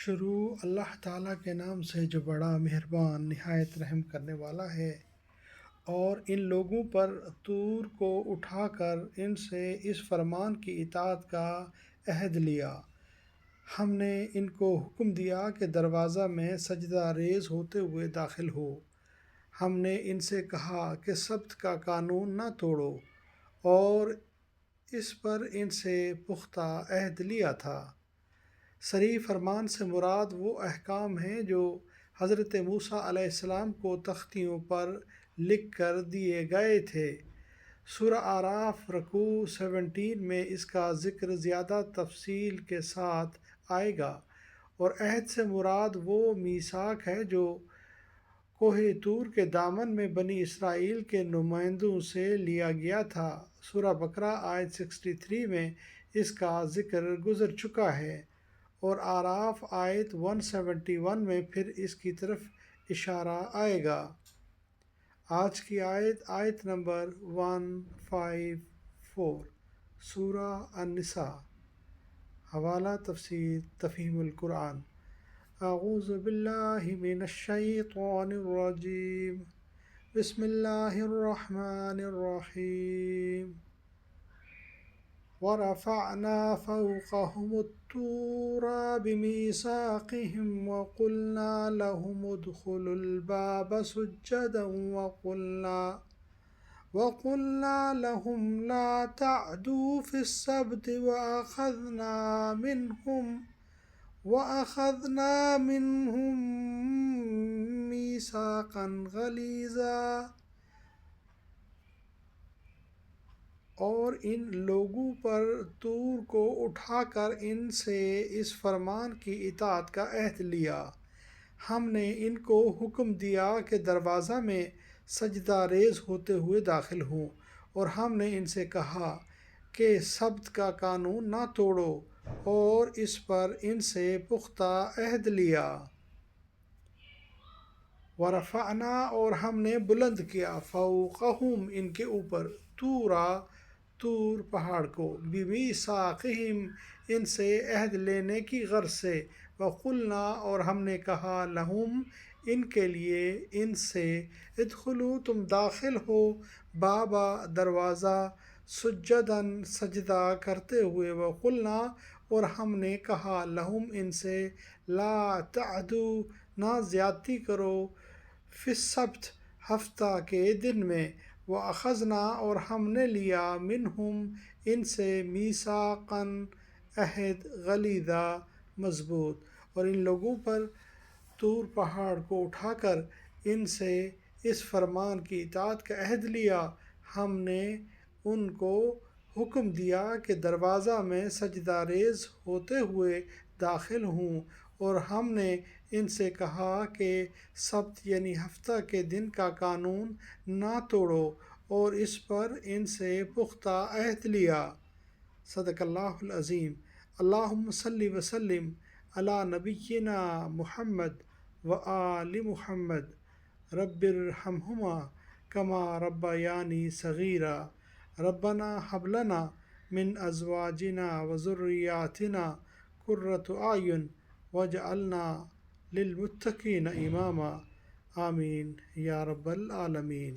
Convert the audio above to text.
شروع اللہ تعالیٰ کے نام سے جو بڑا مہربان نہایت رحم کرنے والا ہے۔ اور ان لوگوں پر طور کو اٹھا کر ان سے اس فرمان کی اطاعت کا عہد لیا۔ ہم نے ان کو حکم دیا کہ دروازہ میں سجدہ ریز ہوتے ہوئے داخل ہو۔ ہم نے ان سے کہا کہ سبت کا قانون نہ توڑو، اور اس پر ان سے پختہ عہد لیا تھا۔ صریح فرمان سے مراد وہ احکام ہیں جو حضرت موسیٰ علیہ السلام کو تختیوں پر لکھ کر دیے گئے تھے۔ سورہ اعراف رکوع 17 میں اس کا ذکر زیادہ تفصیل کے ساتھ آئے گا، اور عہد سے مراد وہ میثاق ہے جو کوہ طور کے دامن میں بنی اسرائیل کے نمائندوں سے لیا گیا تھا۔ سورہ بقرہ آیت 63 میں اس کا ذکر گزر چکا ہے، اور اعراف آیت 171 میں پھر اس کی طرف اشارہ آئے گا۔ آج کی آیت نمبر 154 سورہ النساء۔ حوالہ تفسیر تفہیم القرآن۔ اعوذ باللہ من الشیطان الرجیم، بسم اللہ الرحمن الرحیم۔ وَرَفَعْنَا فَوْقَهُمُ الطُّورَ بِمِيثَاقِهِمْ وَقُلْنَا لَهُمُ ادْخُلُوا الْبَابَ سُجَّدًا وَقُلْنَا لَهُمْ لَا تَعْدُوا فِي السَّبْتِ وَأَخَذْنَا مِنْهُمْ مِيثَاقًا غَلِيظًا۔ اور ان لوگوں پر طور کو اٹھا کر ان سے اس فرمان کی اطاعت کا عہد لیا۔ ہم نے ان کو حکم دیا کہ دروازہ میں سجدہ ریز ہوتے ہوئے داخل ہوں، اور ہم نے ان سے کہا کہ سبت کا قانون نہ توڑو، اور اس پر ان سے پختہ عہد لیا۔ ورفعنا، اور ہم نے بلند کیا، فوقہم ان کے اوپر، طور پہاڑ کو، بمیثاقہم ان سے عہد لینے کی غرض سے، وقلنا اور ہم نے کہا، لہم ان کے لیے، ان سے، ادخلوا تم داخل ہو، بابا دروازہ، سجداً سجدہ کرتے ہوئے، وقلنا اور ہم نے کہا، لہم ان سے، لا تعدوا نہ زیادتی کرو، فی السبت ہفتہ کے دن میں، وَأَخَذْنَا اور ہم نے لیا، منہم ان سے، میثاقاً عہد، غلیظا مضبوط، اور ان لوگوں پر طور پہاڑ کو اٹھا کر ان سے اس فرمان کی اطاعت کا عہد لیا۔ ہم نے ان کو حکم دیا کہ دروازہ میں سجدہ ریز ہوتے ہوئے داخل ہوں، اور ہم نے ان سے کہا کہ سبت یعنی ہفتہ کے دن کا قانون نہ توڑو، اور اس پر ان سے پختہ عہد لیا۔ صدق اللہ العظیم۔ اللہم صلی وسلم علی نبینا محمد وآل محمد، رب ارحمہما کما ربیانی صغیرا۔ ربنا ھب لنا من ازواجنا وذریاتنا قرۃ اعین واجعلنا للمتقین اماما۔ آمین یا رب العالمین۔